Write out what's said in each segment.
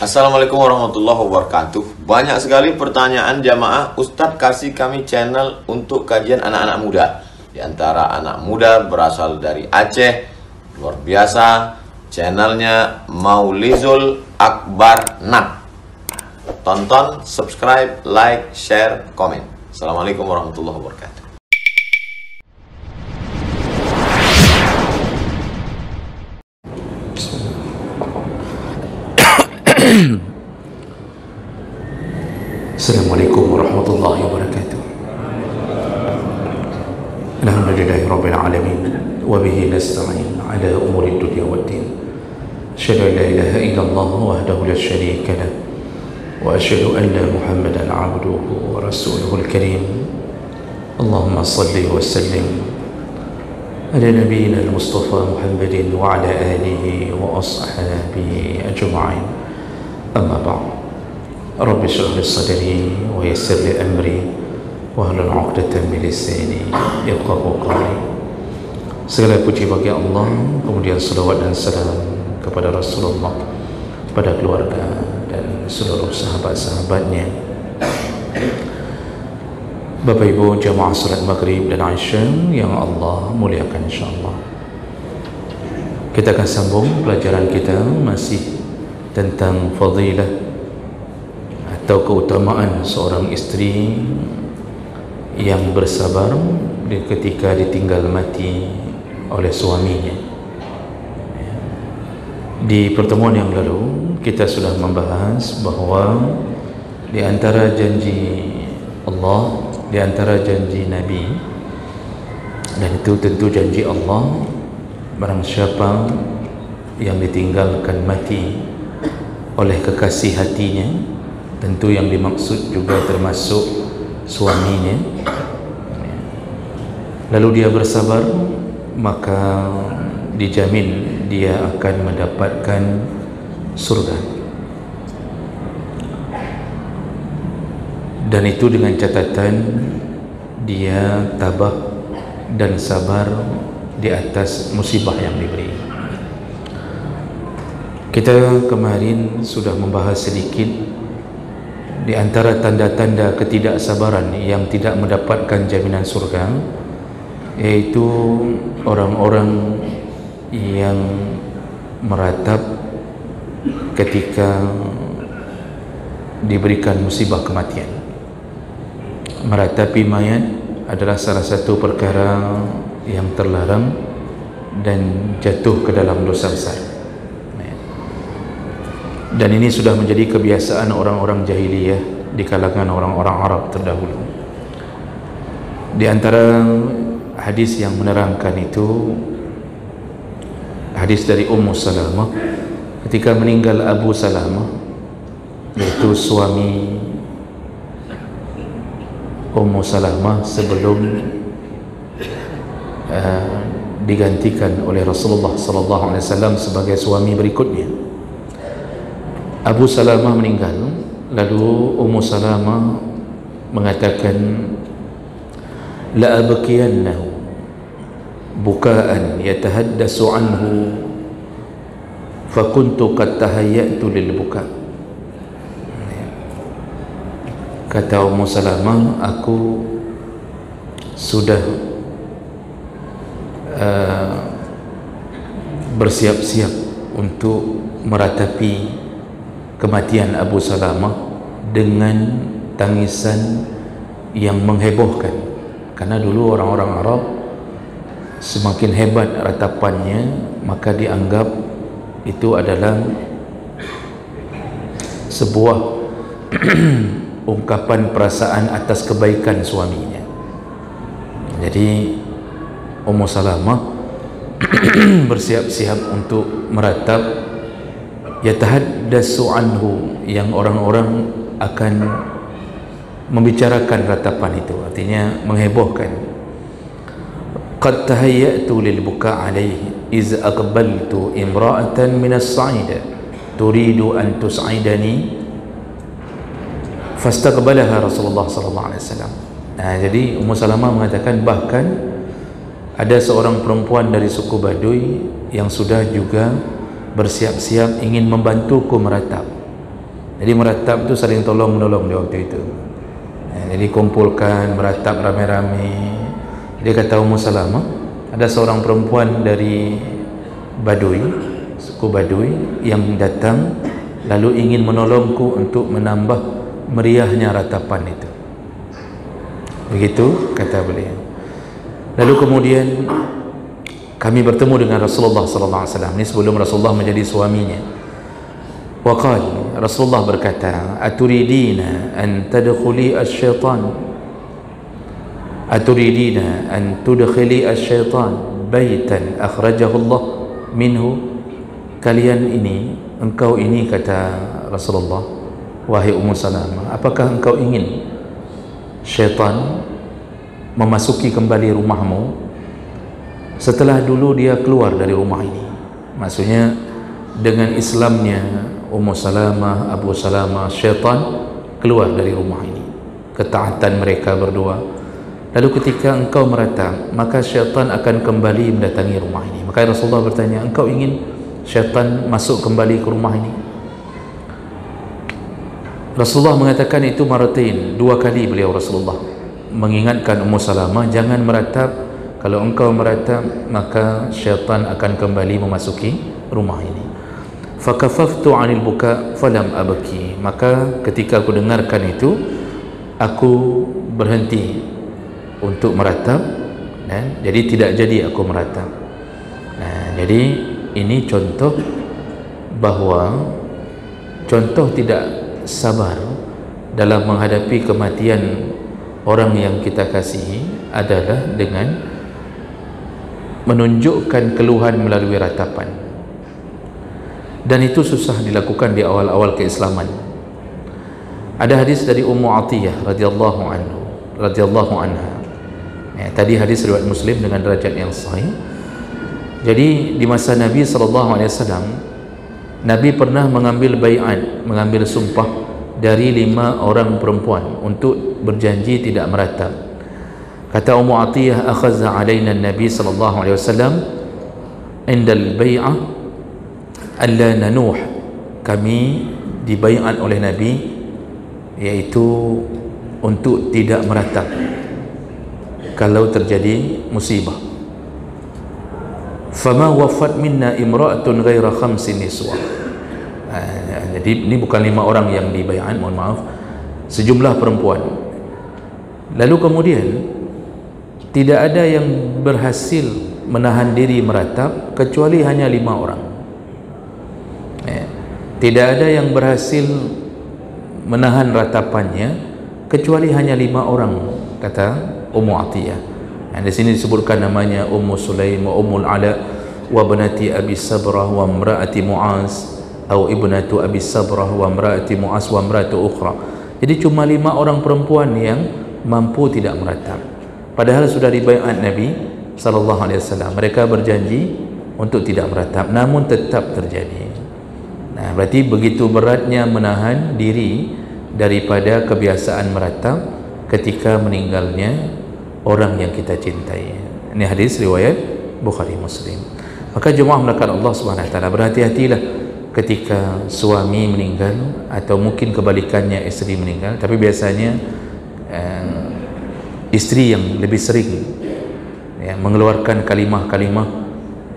Assalamualaikum warahmatullahi wabarakatuh. Banyak sekali pertanyaan jamaah, Ustadz kasih kami channel untuk kajian anak-anak muda. Di antara anak muda berasal dari Aceh, luar biasa, channelnya Maulizul Akbar Nak. Tonton, subscribe, like, share, komen. Assalamualaikum warahmatullahi wabarakatuh. Assalamualaikum warahmatullahi wabarakatuh. Alhamdulillahi rabbil alamin wa bihi nasta'in ala umuri dunya waddin. Asyhadu an la ilaha illallah wahdahu la syarika lah wa asyhadu anna Muhammadan 'abduhu wa rasuluhul karim. Allahumma shalli wa sallim ala nabiyyina al-mustafa Muhammadin wa ala alihi wa ashabihi ajma'in. Amma ba'd. Rabbi shrah li sadri wa yassir li amri wahlul 'uqdatam min lisani yafqahu qawli. Segala puji bagi Allah, kemudian selawat dan salam kepada Rasulullah, pada keluarga dan seluruh sahabat-sahabatnya. Bapak Ibu jamaah salat Maghrib dan Isya yang Allah muliakan insyaallah. Kita akan sambung pelajaran kita masih tentang fadilah atau keutamaan seorang isteri yang bersabar ketika ditinggal mati oleh suaminya. Di pertemuan yang lalu kita sudah membahas bahawa di antara janji Allah, di antara janji Nabi, dan itu tentu janji Allah, barang siapa yang ditinggalkan mati oleh kekasih hatinya, tentu yang dimaksud juga termasuk suaminya, lalu dia bersabar, maka dijamin dia akan mendapatkan surga. Dan itu dengan catatan dia tabah dan sabar di atas musibah yang diberi. Kita kemarin sudah membahas sedikit di antara tanda-tanda ketidaksabaran yang tidak mendapatkan jaminan surga, yaitu orang-orang yang meratap ketika diberikan musibah kematian. Meratapi mayat adalah salah satu perkara yang terlarang dan jatuh ke dalam dosa besar. Dan ini sudah menjadi kebiasaan orang-orang jahiliyah di kalangan orang-orang Arab terdahulu. Di antara hadis yang menerangkan itu, hadis dari Ummu Salamah ketika meninggal Abu Salamah, yaitu suami Ummu Salamah sebelum digantikan oleh Rasulullah sallallahu alaihi wasallam sebagai suami berikutnya. Abu Salamah meninggal, lalu Ummu Salamah mengatakan, la abkiyannahu bukaan yatahaddasu anhu fakuntu qad tahayyatu lil buka. Kata Ummu Salamah, aku sudah bersiap-siap untuk meratapi kematian Abu Salamah dengan tangisan yang menghebohkan. Karena dulu orang-orang Arab semakin hebat ratapannya, maka dianggap itu adalah sebuah ungkapan perasaan atas kebaikan suaminya. Jadi Ummu Salamah bersiap-siap untuk meratap, yatahaddasu anhu, yang orang-orang akan membicarakan ratapan itu, artinya menghebohkan. Qad tahayyatu lil buka alaihi iz aqbaltu imra'atan min as-sa'ida turidu an tus'idani fastaqbalaha Rasulullah sallallahu alaihi wasallam. Jadi Ummu Salamah mengatakan bahkan ada seorang perempuan dari suku Baduy yang sudah juga bersiap-siap ingin membantuku meratap. Jadi meratap tu saling tolong menolong di waktu itu. Jadi kumpulkan, meratap rame-rame. Dia kata Ummu Salamah, ada seorang perempuan dari Baduy, suku Baduy yang datang lalu ingin menolongku untuk menambah meriahnya ratapan itu. Begitu kata beliau. Lalu kemudian kami bertemu dengan Rasulullah sallallahu alaihi wasallam. Ini sebelum Rasulullah menjadi suaminya. Waqal, Rasulullah berkata, aturidina an tadkhuli asy-syaitan, aturidina an tudkhili asy-syaitan baitan akhrajahu Allah minhu. Kalian ini, engkau ini, kata Rasulullah, wahai Ummu Salamah, apakah engkau ingin syaitan memasuki kembali rumahmu setelah dulu dia keluar dari rumah ini? Maksudnya dengan Islamnya Ummu Salamah, Abu Salamah, syaitan keluar dari rumah ini, ketaatan mereka berdua. Lalu ketika engkau meratap, maka syaitan akan kembali mendatangi rumah ini. Maka Rasulullah bertanya, engkau ingin syaitan masuk kembali ke rumah ini? Rasulullah mengatakan itu maratain, 2 kali beliau Rasulullah mengingatkan Ummu Salamah, jangan meratap. Kalau engkau meratap, maka syaitan akan kembali memasuki rumah ini. Fakafaftu 'anil buka falam abki. Maka ketika aku dengarkan itu, aku berhenti untuk meratap, jadi tidak jadi aku meratap. Jadi ini contoh bahawa contoh tidak sabar dalam menghadapi kematian orang yang kita kasihi adalah dengan menunjukkan keluhan melalui ratapan. Dan itu susah dilakukan di awal-awal keislaman. Ada hadis dari Ummu Atiyah radhiyallahu anha. Tadi hadis riwayat Muslim dengan derajat yang sahih. Jadi di masa Nabi SAW, Nabi pernah mengambil bai'at, mengambil sumpah dari 5 orang perempuan untuk berjanji tidak meratap. Kata Ummu Atiyah, akhadha alaina Nabi SAW indal bai'ah alla nanuh. Kami dibai'at oleh Nabi yaitu untuk tidak meratap kalau terjadi musibah. Fama wafat minna imra'atun ghaira 5 niswa. Jadi ini bukan 5 orang yang dibai'at, mohon maaf, sejumlah perempuan. Lalu kemudian tidak ada yang berhasil menahan diri meratap kecuali hanya 5 orang. Tidak ada yang berhasil menahan ratapannya kecuali hanya 5 orang, kata Ummu Atiyah. Di sini disebutkan namanya Ummu Sulaim wa Ummul Ala wa banati Abi Sabrah wa imra'ati Mu'az, atau ibnatu Abi Sabrah wa imra'ati Mu'az wa imra'atu ukhra. Jadi cuma 5 orang perempuan yang mampu tidak meratap. Padahal sudah dibaiat Nabi sallallahu alaihi wasallam. Mereka berjanji untuk tidak meratap, namun tetap terjadi. Berarti begitu beratnya menahan diri daripada kebiasaan meratap ketika meninggalnya orang yang kita cintai. Ini hadis riwayat Bukhari Muslim. Maka jemaah melakukan Allah Subhanahu wa taala, berhati-hatilah ketika suami meninggal atau mungkin kebalikannya istri meninggal. Tapi biasanya istri yang lebih sering mengeluarkan kalimah-kalimah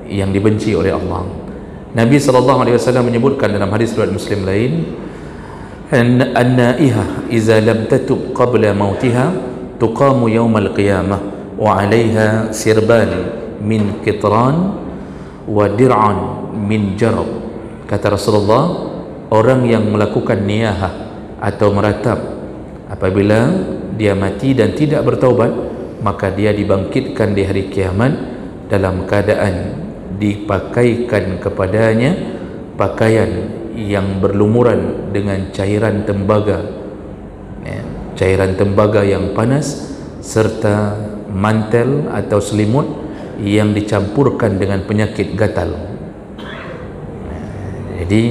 yang dibenci oleh Allah. Nabi SAW menyebutkan dalam hadis riwayat Muslim lain, an-na'iha iza lam tatub qabla mautiha tuqamu yawmal qiyamah wa 'alayha sirban min qitran wa dir'an min jarab. Kata Rasulullah, orang yang melakukan niyahah atau meratap apabila dia mati dan tidak bertaubat, maka dia dibangkitkan di hari kiamat dalam keadaan dipakaikan kepadanya pakaian yang berlumuran dengan cairan tembaga, cairan tembaga yang panas, serta mantel atau selimut yang dicampurkan dengan penyakit gatal. Jadi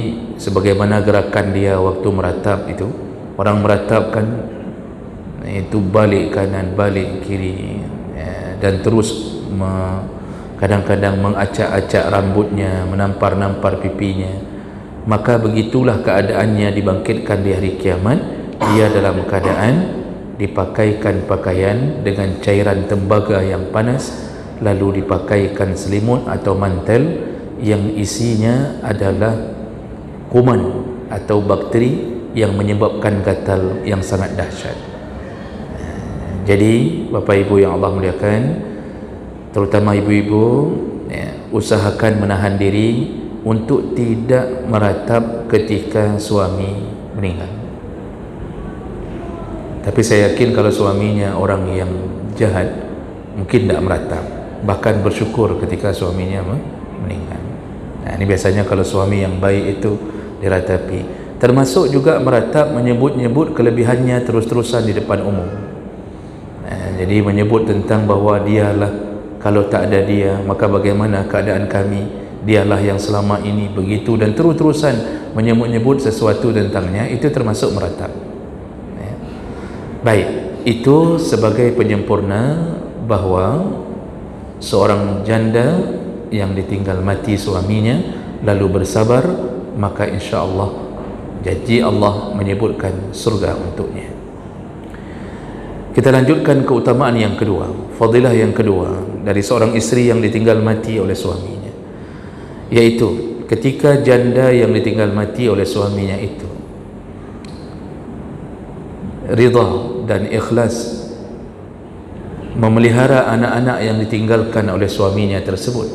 sebagaimana gerakan dia waktu meratap itu, orang meratap kan itu balik kanan balik kiri, dan terus kadang-kadang mengacak-acak rambutnya, menampar-nampar pipinya. maka begitulah keadaannya dibangkitkan di hari kiamat. Dia dalam keadaan dipakaikan pakaian dengan cairan tembaga yang panas, lalu dipakaikan selimut atau mantel yang isinya adalah kuman atau bakteri yang menyebabkan gatal yang sangat dahsyat. Jadi Bapak Ibu yang Allah muliakan, terutama ibu-ibu, usahakan menahan diri untuk tidak meratap ketika suami meninggal. Tapi saya yakin kalau suaminya orang yang jahat, mungkin tidak meratap, bahkan bersyukur ketika suaminya meninggal. Nah, ini biasanya kalau suami yang baik itu diratapi. Termasuk juga meratap, menyebut-nyebut kelebihannya terus-terusan di depan umum. Nah, jadi menyebut tentang bahawa dialah, kalau tak ada dia maka bagaimana keadaan kami, dialah yang selama ini begitu, dan terus-terusan menyebut-nyebut sesuatu tentangnya, itu termasuk meratap. Baik, itu sebagai penyempurna bahawa seorang janda yang ditinggal mati suaminya lalu bersabar, maka insya Allah janji Allah menyebutkan surga untuknya. Kita lanjutkan keutamaan yang kedua, fadilah yang kedua dari seorang isteri yang ditinggal mati oleh suaminya, yaitu ketika janda yang ditinggal mati oleh suaminya itu ridha dan ikhlas memelihara anak-anak yang ditinggalkan oleh suaminya tersebut,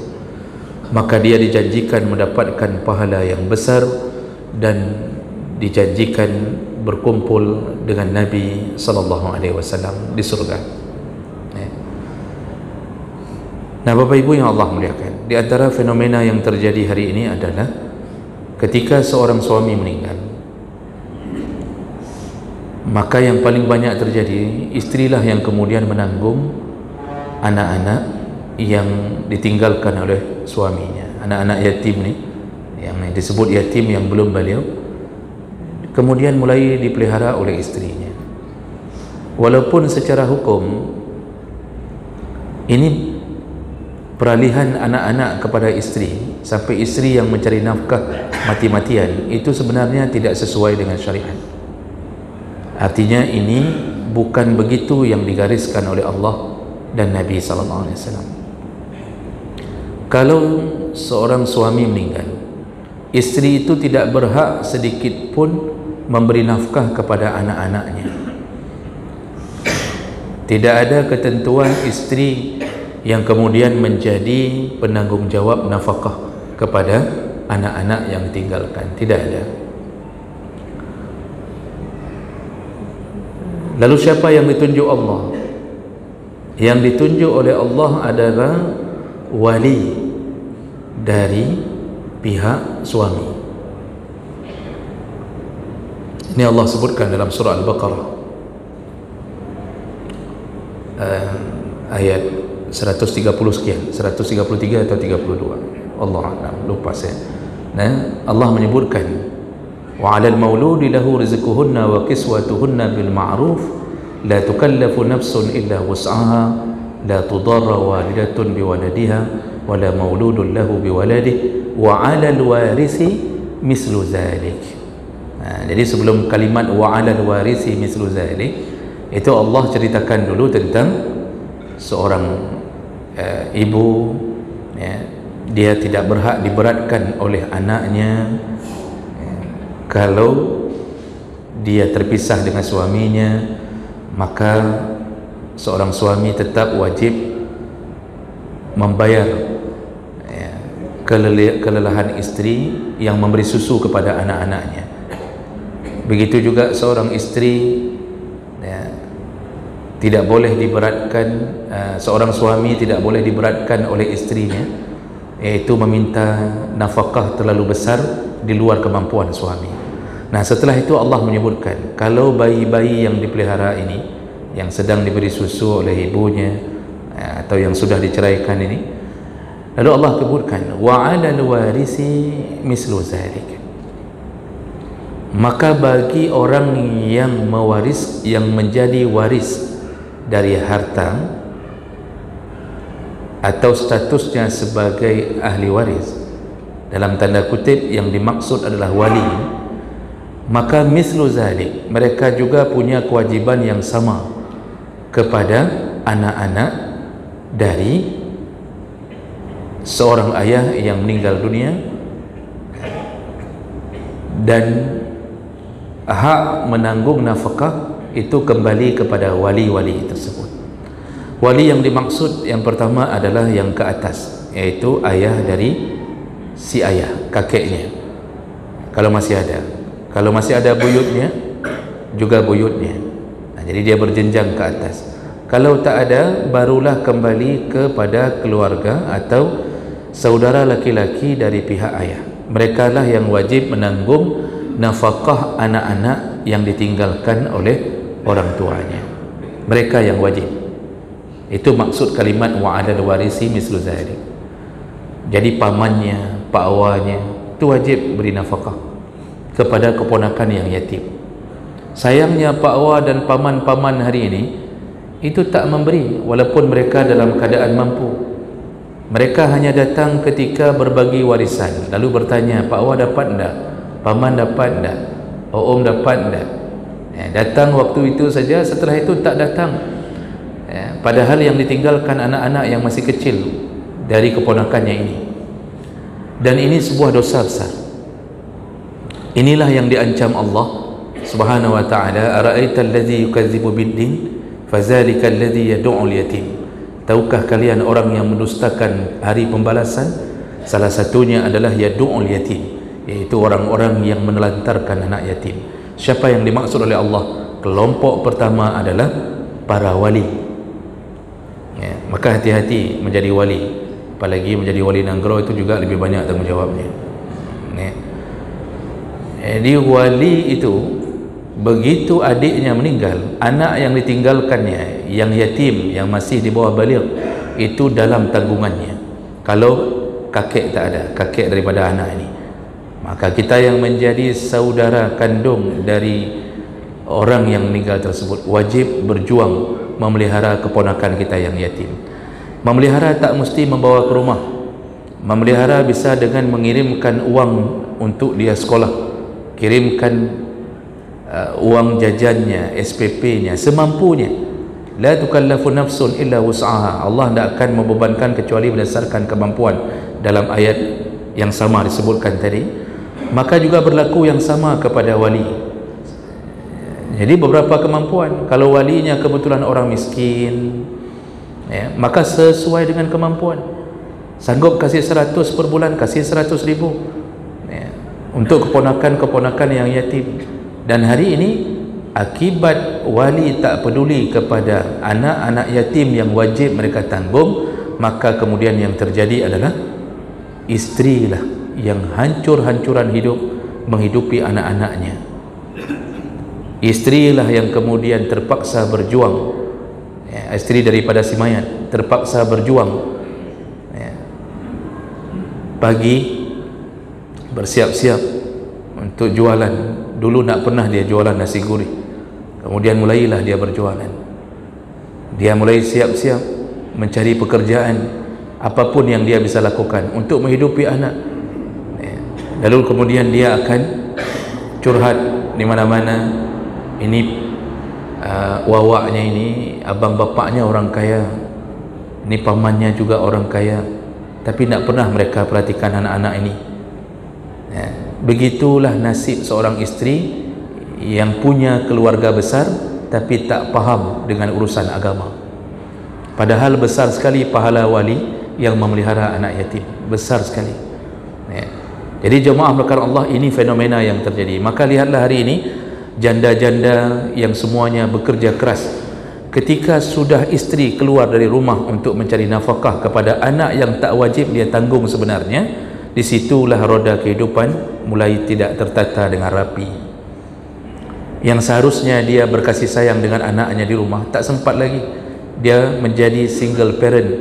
maka dia dijanjikan mendapatkan pahala yang besar dan dijanjikan berkumpul dengan Nabi SAW di surga. Nah, Bapak Ibu yang Allah muliakan, di antara fenomena yang terjadi hari ini adalah ketika seorang suami meninggal, maka yang paling banyak terjadi, istrilah yang kemudian menanggung anak-anak yang ditinggalkan oleh suaminya. Anak-anak yatim ni, yang disebut yatim yang belum balighah, kemudian mulai dipelihara oleh istrinya. Walaupun secara hukum ini peralihan anak-anak kepada istri, sampai istri yang mencari nafkah mati-matian, itu sebenarnya tidak sesuai dengan syariat. Artinya ini bukan begitu yang digariskan oleh Allah dan Nabi SAW. Kalau seorang suami meninggal, istri itu tidak berhak sedikit pun memberi nafkah kepada anak-anaknya. Tidak ada ketentuan istri yang kemudian menjadi penanggung jawab nafkah kepada anak-anak yang ditinggalkan. Tidak ada. Lalu siapa yang ditunjuk Allah? Yang ditunjuk oleh Allah adalah wali dari pihak suami. Ini Allah sebutkan dalam surah Al-Baqarah ayat 130 sekian, 133 atau 32, Allah a'lam, lupa saya. Nah, Allah menyebutkan wa 'alal mauludi lahu rizquhunna wa kiswatuhunna bil ma'ruf la tukallafu nafsun illa wus'aha la tudarra walidatun biwaladiha wa la mauludun lahu biwaladihi wa 'alal warisi mislu zalik. Jadi sebelum kalimat wa 'alal warisi mislu zalik, itu Allah ceritakan dulu tentang seorang ibu, ya, dia tidak berhak diberatkan oleh anaknya kalau dia terpisah dengan suaminya, maka seorang suami tetap wajib membayar kelelahan istri yang memberi susu kepada anak-anaknya. Begitu juga seorang istri tidak boleh diberatkan, seorang suami tidak boleh diberatkan oleh istrinya, yaitu meminta nafkah terlalu besar di luar kemampuan suami. Nah, setelah itu Allah menyebutkan kalau bayi-bayi yang dipelihara ini, yang sedang diberi susu oleh ibunya atau yang sudah diceraikan ini, lalu Allah sebutkan wa 'alal warisi mislu zalik, maka bagi orang yang mewaris, yang menjadi waris dari harta atau statusnya sebagai ahli waris, dalam tanda kutip yang dimaksud adalah wali, maka mislu zalik, mereka juga punya kewajiban yang sama kepada anak-anak dari seorang ayah yang meninggal dunia, dan hak menanggung nafkah itu kembali kepada wali-wali tersebut. Wali yang dimaksud yang pertama adalah yang ke atas, yaitu ayah dari si ayah, kakeknya, kalau masih ada. Kalau masih ada buyutnya, juga buyutnya. Nah, jadi dia berjenjang ke atas. Kalau tak ada, barulah kembali kepada keluarga atau saudara laki-laki dari pihak ayah. Mereka lah yang wajib menanggung nafkah anak-anak yang ditinggalkan oleh orang tuanya. Mereka yang wajib. Itu maksud kalimat wa'adal warisi mislu zalik. Jadi pamannya, pak awanya itu wajib beri nafkah kepada keponakan yang yatim. Sayangnya pak awa dan paman-paman hari ini itu tak memberi, walaupun mereka dalam keadaan mampu. Mereka hanya datang ketika berbagi warisan, lalu bertanya, pak awa dapat enggak? Paman dapat enggak? Om dapat enggak? Datang waktu itu saja, setelah itu tak datang. Padahal yang ditinggalkan anak-anak yang masih kecil dari keponakannya ini. Dan ini sebuah dosa besar. Inilah yang diancam Allah Subhanahu wa ta'ala, ara'aital ladzi yukadzibu biddin fadzalika alladzi yad'ul yatim. Tahukah kalian orang yang mendustakan hari pembalasan? Salah satunya adalah yad'ul yatim, yaitu orang-orang yang menelantarkan anak yatim. Siapa yang dimaksud oleh Allah? Kelompok pertama adalah para wali. Maka hati-hati menjadi wali, apalagi menjadi wali Nanggro itu juga lebih banyak tanggungjawabnya. Jadi wali itu, begitu adiknya meninggal, anak yang ditinggalkannya yang yatim, yang masih di bawah baligh, itu dalam tanggungannya. Kalau kakek tak ada, kakek daripada anak ini, maka kita yang menjadi saudara kandung dari orang yang meninggal tersebut wajib berjuang memelihara keponakan kita yang yatim. Memelihara tak mesti membawa ke rumah. Memelihara bisa dengan mengirimkan uang untuk dia sekolah, kirimkan uang jajannya, SPP-nya, semampunya. La tukallafu nafsun illa wus'aha. Allah tidak akan membebankan kecuali berdasarkan kemampuan. Dalam ayat yang sama disebutkan tadi. Maka juga berlaku yang sama kepada wali. Jadi beberapa kemampuan. Kalau walinya kebetulan orang miskin, maka sesuai dengan kemampuan. Sanggup kasih 100 per bulan, kasih 100.000 untuk keponakan-keponakan yang yatim. Dan hari ini akibat wali tak peduli kepada anak-anak yatim yang wajib mereka tanggung, maka kemudian yang terjadi adalah istri lah yang hancur-hancuran hidup menghidupi anak-anaknya. Istri lah yang kemudian terpaksa berjuang, istri daripada si mayat terpaksa berjuang, pagi bersiap-siap untuk jualan. Dulu nak pernah dia jualan nasi gurih, kemudian mulailah dia berjualan. Dia mulai siap-siap mencari pekerjaan, apapun yang dia bisa lakukan untuk menghidupi anak. Lalu kemudian dia akan curhat di mana-mana. Ini wawaknya ini, abang bapaknya orang kaya, ini pamannya juga orang kaya, tapi tak pernah mereka perhatikan anak-anak ini. Begitulah nasib seorang istri yang punya keluarga besar tapi tak faham dengan urusan agama. Padahal besar sekali pahala wali yang memelihara anak yatim, besar sekali. Jadi jemaah berkata Allah, ini fenomena yang terjadi. Maka lihatlah hari ini janda-janda yang semuanya bekerja keras, ketika sudah istri keluar dari rumah untuk mencari nafkah kepada anak yang tak wajib dia tanggung sebenarnya, disitulah roda kehidupan mulai tidak tertata dengan rapi. Yang seharusnya dia berkasih sayang dengan anaknya di rumah, tak sempat lagi. Dia menjadi single parent,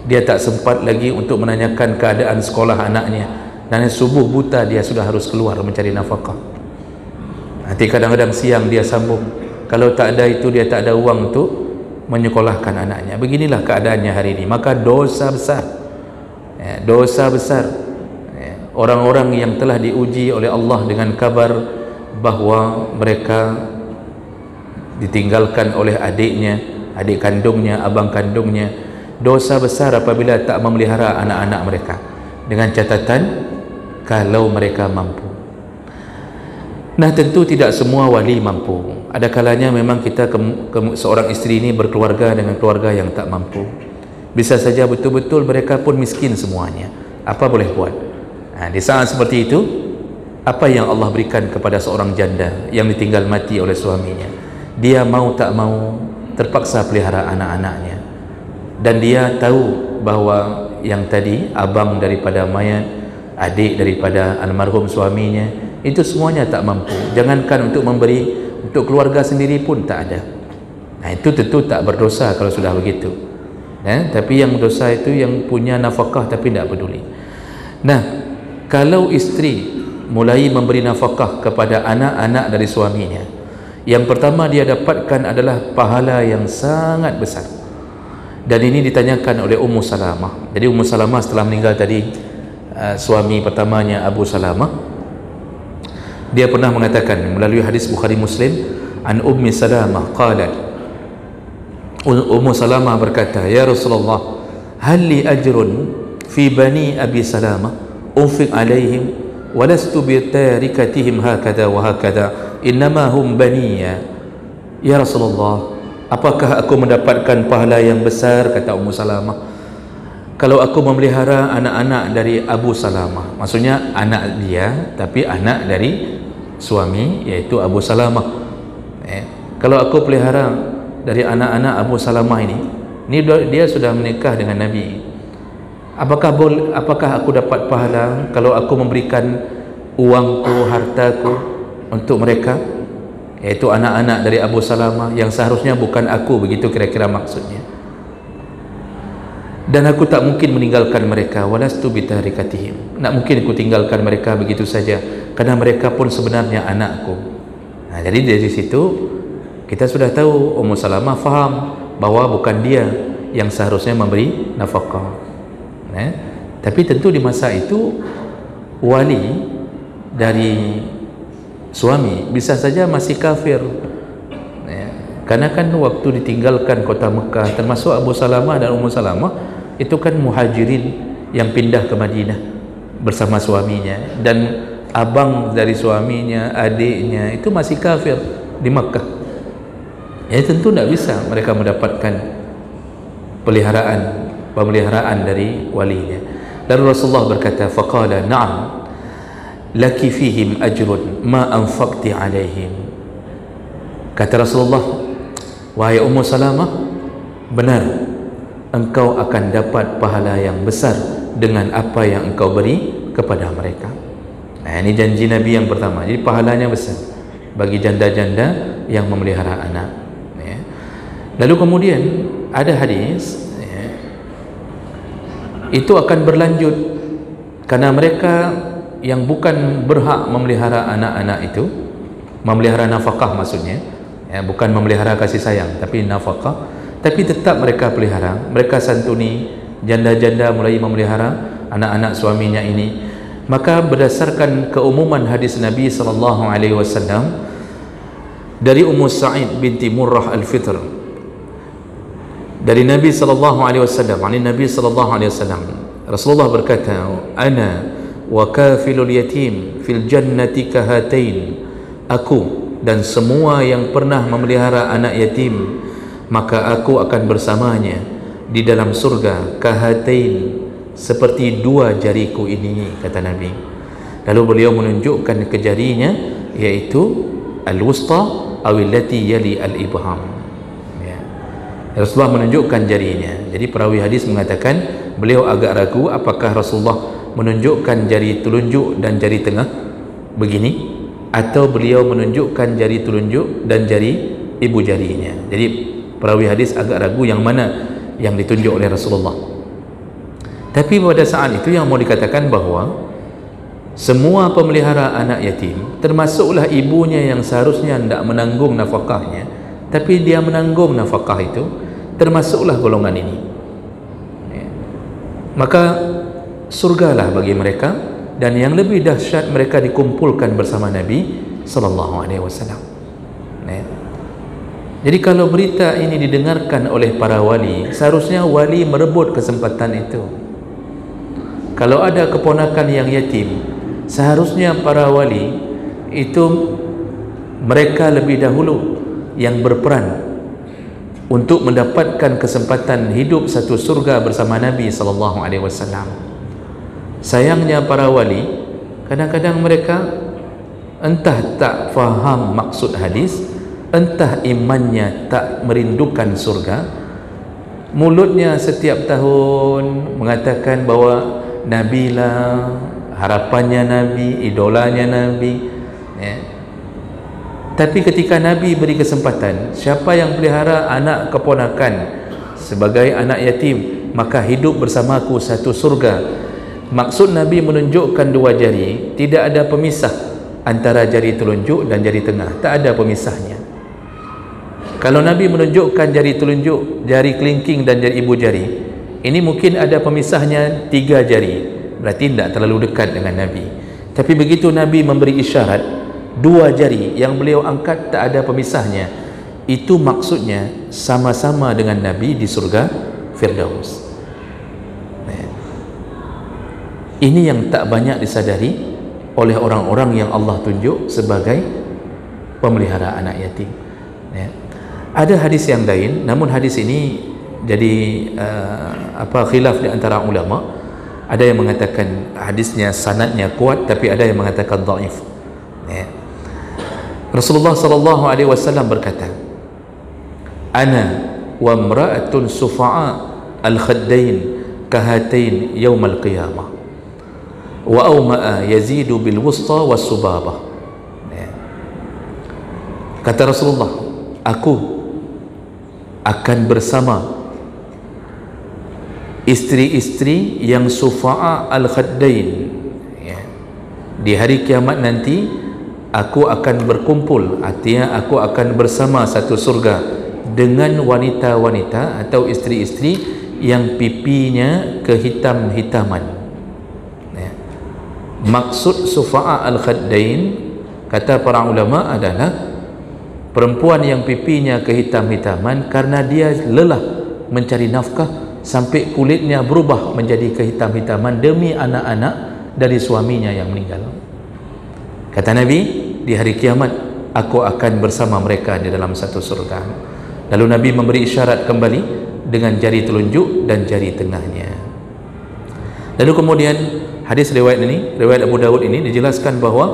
dia tak sempat lagi untuk menanyakan keadaan sekolah anaknya, dan subuh buta dia sudah harus keluar mencari nafkah. Nanti kadang-kadang siang dia sambung, kalau tak ada itu dia tak ada uang untuk menyekolahkan anaknya. Beginilah keadaannya hari ini. Maka dosa besar, dosa besar orang-orang yang telah diuji oleh Allah dengan kabar bahawa mereka ditinggalkan oleh adiknya, adik kandungnya, abang kandungnya, dosa besar apabila tak memelihara anak-anak mereka, dengan catatan kalau mereka mampu. Nah, tentu tidak semua wali mampu. Ada kalanya memang kita seorang isteri ini berkeluarga dengan keluarga yang tak mampu. Bisa saja betul-betul mereka pun miskin semuanya. Apa boleh buat? Nah, di saat seperti itu, apa yang Allah berikan kepada seorang janda yang ditinggal mati oleh suaminya? Dia mau tak mau terpaksa pelihara anak-anaknya. Dan dia tahu bahawa yang tadi abang daripada mayat, adik daripada almarhum suaminya, itu semuanya tak mampu. Jangankan untuk memberi, untuk keluarga sendiri pun tak ada. Nah, itu tentu tak berdosa kalau sudah begitu. Tapi yang dosa itu yang punya nafkah tapi tidak peduli. Nah, kalau isteri mulai memberi nafkah kepada anak-anak dari suaminya, yang pertama dia dapatkan adalah pahala yang sangat besar. Dan ini ditanyakan oleh Ummu Salamah. Jadi Ummu Salamah setelah meninggal tadi, suami pertamanya Abu Salamah, dia pernah mengatakan melalui hadis Bukhari Muslim, an Ummi Salamah qalat, Ummu Salamah berkata, ya Rasulullah, hal li ajrun fi bani Abi Salamah unfiq alaihim walastu bi tarikatihim hakada wa hakada innama hum baniya. Ya Rasulullah, apakah aku mendapatkan pahala yang besar, kata Ummu Salamah, kalau aku memelihara anak-anak dari Abu Salamah? Maksudnya anak dia tapi anak dari suami, yaitu Abu Salamah. Kalau aku pelihara dari anak-anak Abu Salamah ini dia sudah menikah dengan Nabi, apakah aku dapat pahala kalau aku memberikan uangku, hartaku untuk mereka, yaitu anak-anak dari Abu Salamah yang seharusnya bukan aku? Begitu kira-kira maksudnya. Dan aku tak mungkin meninggalkan mereka, walastu bitarikatihim, tak mungkin aku tinggalkan mereka begitu saja, karena mereka pun sebenarnya anakku. Nah, jadi dari situ kita sudah tahu Ummu Salamah faham bahawa bukan dia yang seharusnya memberi nafkah. Tapi tentu di masa itu wali dari suami bisa saja masih kafir, karena kan waktu ditinggalkan kota Mekah, termasuk Abu Salamah dan Ummu Salamah, itu kan muhajirin yang pindah ke Madinah bersama suaminya, dan abang dari suaminya, adiknya itu masih kafir di Mekah. Ya, tentu tidak bisa mereka mendapatkan pemeliharaan dari walinya. Lalu Rasulullah berkata, faqala na'am laki fihim ajrun ma anfaqti alaihim. Kata Rasulullah, wahai Ummu Salamah, benar, engkau akan dapat pahala yang besar dengan apa yang engkau beri kepada mereka. Nah, ini janji Nabi yang pertama. Jadi pahalanya besar bagi janda-janda yang memelihara anak. Lalu kemudian ada hadis, itu akan berlanjut karena mereka yang bukan berhak memelihara anak-anak itu, memelihara nafkah maksudnya, bukan memelihara kasih sayang tapi nafkah, tapi tetap mereka pelihara, mereka santuni janda-janda mulai memelihara anak-anak suaminya ini. Maka berdasarkan keumuman hadis Nabi SAW dari Ummu Sa'id binti Murrah Al-Fitr, dari Nabi SAW, Nabi SAW, Rasulullah berkata, ana wa kafilul yatim fil jannati kahatain, aku dan semua yang pernah memelihara anak yatim, maka aku akan bersamanya di dalam surga kahatain, seperti dua jariku ini, kata Nabi. Lalu beliau menunjukkan ke jarinya, yaitu al-wusta awillati yali al-ibham. Rasulullah menunjukkan jarinya. Jadi perawi hadis mengatakan beliau agak ragu apakah Rasulullah menunjukkan jari telunjuk dan jari tengah begini, atau beliau menunjukkan jari telunjuk dan jari ibu jarinya. Jadi perawi hadis agak ragu yang mana yang ditunjuk oleh Rasulullah. Tapi pada saat itu yang mau dikatakan bahawa semua pemelihara anak yatim, termasuklah ibunya yang seharusnya tidak menanggung nafkahnya, tapi dia menanggung nafkah itu, termasuklah golongan ini. Maka surgalah bagi mereka dan yang lebih dahsyat mereka dikumpulkan bersama Nabi sallallahu alaihi wasallam. Jadi kalau berita ini didengarkan oleh para wali, seharusnya wali merebut kesempatan itu. Kalau ada keponakan yang yatim, seharusnya para wali itu mereka lebih dahulu yang berperan untuk mendapatkan kesempatan hidup satu surga bersama Nabi sallallahu alaihi wasallam. Sayangnya para wali kadang-kadang mereka entah tak faham maksud hadis, entah imannya tak merindukan surga, mulutnya setiap tahun mengatakan bahawa Nabi lah harapannya Nabi, idolanya Nabi, ya. Tapi ketika Nabi beri kesempatan, siapa yang pelihara anak keponakan sebagai anak yatim, maka hidup bersamaku satu surga. Maksud Nabi menunjukkan dua jari, tidak ada pemisah antara jari telunjuk dan jari tengah, tak ada pemisahnya. Kalau Nabi menunjukkan jari telunjuk, jari kelingking dan jari ibu jari, ini mungkin ada pemisahnya 3 jari, berarti tidak terlalu dekat dengan Nabi. Tapi begitu Nabi memberi isyarat 2 jari yang beliau angkat tak ada pemisahnya, itu maksudnya sama-sama dengan Nabi di surga Firdaus. Ini yang tak banyak disadari oleh orang-orang yang Allah tunjuk sebagai pemelihara anak yatim. Ada hadis yang lain, namun hadis ini jadi khilaf di antara ulama. Ada yang mengatakan hadisnya sanadnya kuat, tapi ada yang mengatakan dhaif. Rasulullah sallallahu alaihi wasallam berkata, "Ana wa imra'atun sufa'a al-khaddain kahatain yaum al-qiyamah wa awma'a yazidu bil wusta was subabah." Kata Rasulullah, aku akan bersama isteri-isteri yang sufa'a al-khaddain, di hari kiamat nanti aku akan berkumpul, artinya aku akan bersama satu surga dengan wanita-wanita atau isteri-isteri yang pipinya kehitam-hitaman. Maksud sufa'a al-khaddain, kata para ulama, adalah perempuan yang pipinya kehitam-hitaman karena dia lelah mencari nafkah sampai kulitnya berubah menjadi kehitam-hitaman demi anak-anak dari suaminya yang meninggal. Kata Nabi, di hari kiamat aku akan bersama mereka di dalam satu surga. Lalu Nabi memberi isyarat kembali dengan jari telunjuk dan jari tengahnya. Lalu kemudian hadis riwayat ini, riwayat Abu Dawud ini dijelaskan bahawa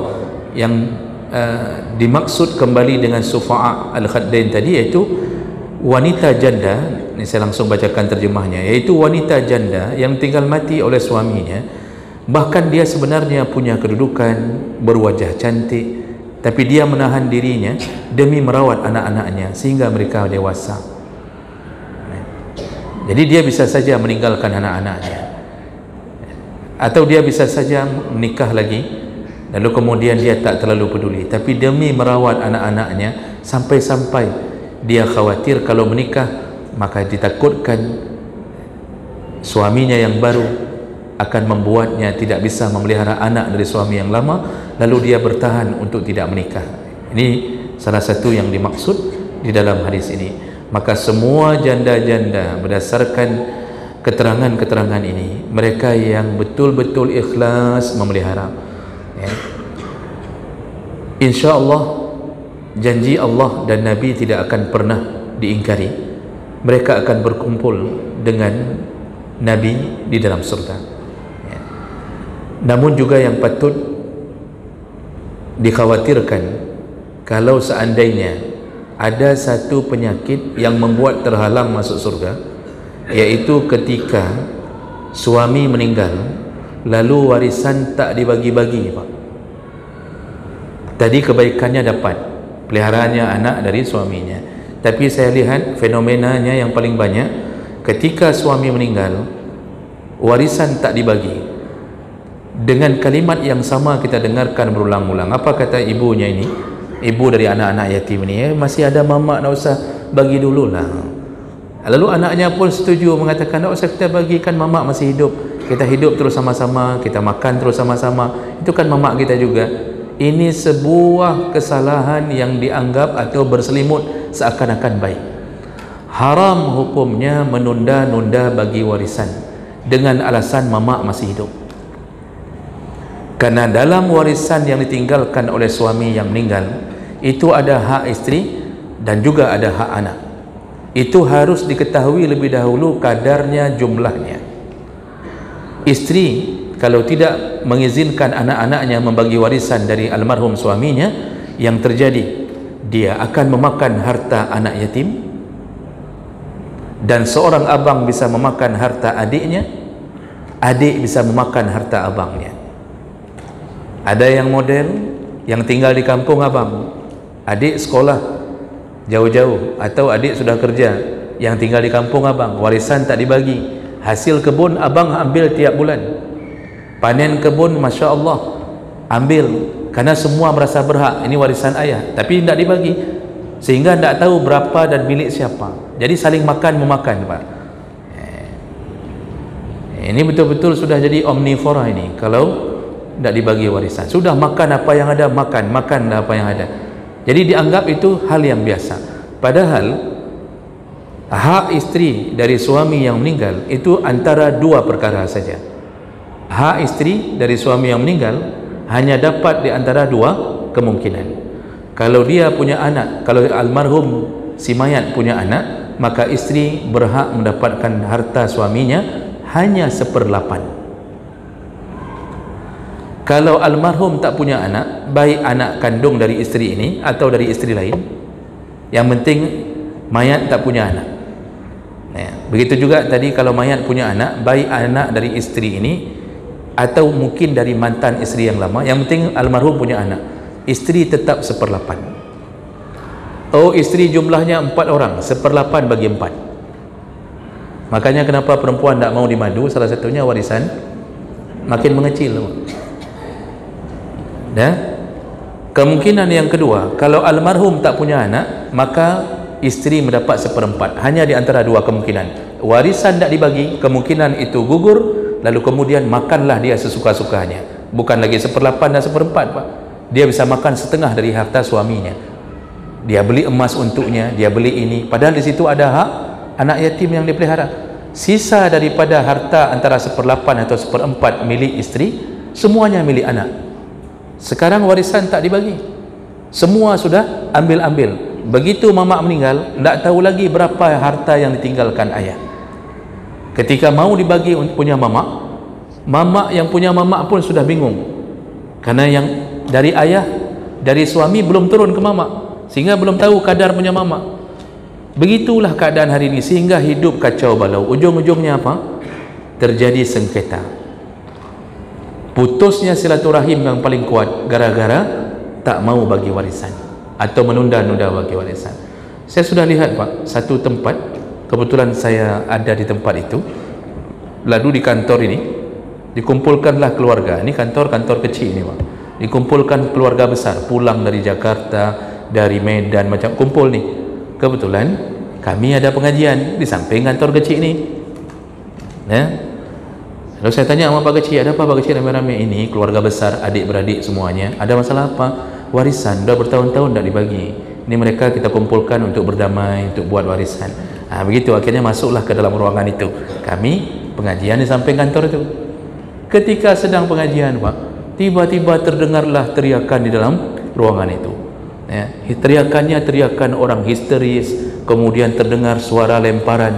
yang dimaksud kembali dengan sufa'a al-khaddain tadi iaitu wanita janda. Ini saya langsung bacakan terjemahnya, iaitu wanita janda yang tinggal mati oleh suaminya, bahkan dia sebenarnya punya kedudukan, berwajah cantik, tapi dia menahan dirinya demi merawat anak-anaknya sehingga mereka dewasa. Jadi dia bisa saja meninggalkan anak-anaknya, atau dia bisa saja menikah lagi lalu kemudian dia tak terlalu peduli, tapi demi merawat anak-anaknya sampai-sampai dia khawatir kalau menikah maka ditakutkan suaminya yang baru akan membuatnya tidak bisa memelihara anak dari suami yang lama, lalu dia bertahan untuk tidak menikah. Ini salah satu yang dimaksud di dalam hadis ini. Maka semua janda-janda berdasarkan keterangan-keterangan ini, mereka yang betul-betul ikhlas memelihara, insya-Allah janji Allah dan Nabi tidak akan pernah diingkari. Mereka akan berkumpul dengan Nabi di dalam surga. Namun juga yang patut dikhawatirkan, kalau seandainya ada satu penyakit yang membuat terhalang masuk surga, yaitu ketika suami meninggal lalu warisan tak dibagi-bagi, Pak. Tadi kebaikannya dapat, peliharaannya anak dari suaminya, tapi saya lihat fenomenanya yang paling banyak ketika suami meninggal warisan tak dibagi. Dengan kalimat yang sama kita dengarkan berulang-ulang. Apa kata ibunya ini, ibu dari anak-anak yatim ini, masih ada mama, tak usah bagi dululah. Lalu anaknya pun setuju, mengatakan tak usah kita bagikan, mama masih hidup. Kita hidup terus sama-sama, kita makan terus sama-sama, itu kan mamak kita juga. Ini sebuah kesalahan yang dianggap atau berselimut seakan-akan baik. Haram hukumnya menunda-nunda bagi warisan dengan alasan mamak masih hidup. Karena dalam warisan yang ditinggalkan oleh suami yang meninggal, itu ada hak isteri dan juga ada hak anak. Itu harus diketahui lebih dahulu kadarnya, jumlahnya. Isteri kalau tidak mengizinkan anak-anaknya membagi warisan dari almarhum suaminya, yang terjadi dia akan memakan harta anak yatim, dan seorang abang bisa memakan harta adiknya, adik bisa memakan harta abangnya. Ada yang model yang tinggal di kampung abang, adik sekolah jauh-jauh atau adik sudah kerja, yang tinggal di kampung abang, warisan tak dibagi. Hasil kebun abang ambil tiap bulan, panen kebun Masya Allah ambil, karena semua merasa berhak, ini warisan ayah, tapi tidak dibagi, sehingga tidak tahu berapa dan milik siapa. Jadi saling makan memakan, Pak. Ini betul-betul sudah jadi omnivora ini. Kalau tidak dibagi warisan, sudah makan apa yang ada, makan apa yang ada. Jadi dianggap itu hal yang biasa. Padahal hak isteri dari suami yang meninggal itu antara dua perkara saja. Hak isteri dari suami yang meninggal hanya dapat di antara dua kemungkinan. Kalau dia punya anak, kalau almarhum si mayat punya anak, maka isteri berhak mendapatkan harta suaminya hanya 1/8. Kalau almarhum tak punya anak, baik anak kandung dari isteri ini atau dari isteri lain, yang penting mayat tak punya anak. Begitu juga tadi, kalau mayat punya anak, baik anak dari isteri ini atau mungkin dari mantan isteri yang lama, yang penting almarhum punya anak, isteri tetap 1/8. Oh, isteri jumlahnya 4 orang, 1/8 bagi 4. Makanya kenapa perempuan tak mau dimadu, salah satunya warisan makin mengecil. Kemungkinan yang kedua, kalau almarhum tak punya anak, maka isteri mendapat 1/4. Hanya di antara dua kemungkinan. Warisan tak dibagi, kemungkinan itu gugur, lalu kemudian makanlah dia sesuka-sukanya. Bukan lagi 1/8 dan 1/4, Pak. Dia bisa makan setengah dari harta suaminya. Dia beli emas untuknya, dia beli ini, padahal di situ ada hak anak yatim yang dipelihara. Sisa daripada harta antara 1/8 atau 1/4 milik isteri, semuanya milik anak. Sekarang warisan tak dibagi, semua sudah ambil-ambil. Begitu mamak meninggal, tak tahu lagi berapa harta yang ditinggalkan ayah. Ketika mau dibagi punya mamak yang punya mamak pun sudah bingung, karena yang dari ayah, dari suami belum turun ke mamak, sehingga belum tahu kadar punya mamak. Begitulah keadaan hari ini, sehingga hidup kacau balau. Ujung-ujungnya apa? Terjadi sengketa, putusnya silaturahim yang paling kuat gara-gara tak mau bagi warisan atau menunda-nunda bagi warisan. Saya sudah lihat, Pak, satu tempat, kebetulan saya ada di tempat itu, lalu di kantor ini dikumpulkanlah keluarga. Ini kantor kecil ini, Pak. Dikumpulkan keluarga besar, pulang dari Jakarta, dari Medan, macam kumpul nih. Kebetulan kami ada pengajian di samping kantor kecil ini. Lalu saya tanya sama Pak Kecil, ada apa Pak Kecil rame-rame ini, keluarga besar, adik-beradik semuanya, ada masalah apa? Warisan, sudah bertahun-tahun tidak dibagi. Ini mereka kita kumpulkan untuk berdamai, untuk buat warisan. Begitu, akhirnya masuklah ke dalam ruangan itu. Kami pengajian di samping kantor itu. Ketika sedang pengajian, Pak, tiba-tiba terdengarlah teriakan di dalam ruangan itu. Teriakannya teriakan orang histeris, kemudian terdengar suara lemparan,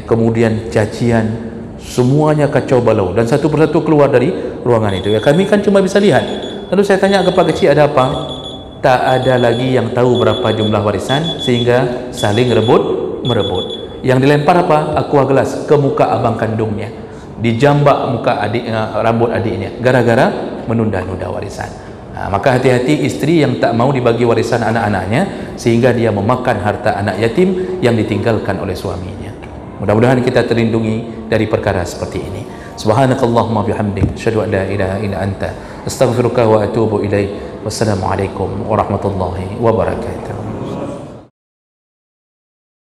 kemudian cacian. Semuanya kacau balau, dan satu persatu keluar dari ruangan itu. Kami kan cuma bisa lihat. Lalu saya tanya ke Pak Kecil, ada apa? Tak ada lagi yang tahu berapa jumlah warisan, sehingga saling merebut. Yang dilempar apa? Aqua gelas ke muka abang kandungnya, dijambak muka rambut adiknya, gara-gara menunda-nunda warisan. Maka hati-hati istri yang tak mau dibagi warisan anak-anaknya, sehingga dia memakan harta anak yatim yang ditinggalkan oleh suaminya. Mudah-mudahan kita terlindungi dari perkara seperti ini. Subhanakallahumma bihamdik, asyhadu an la ilaha illa anta, astaghfiruka wa atubu ilaik. Wassalamualaikum warahmatullahi wabarakatuh.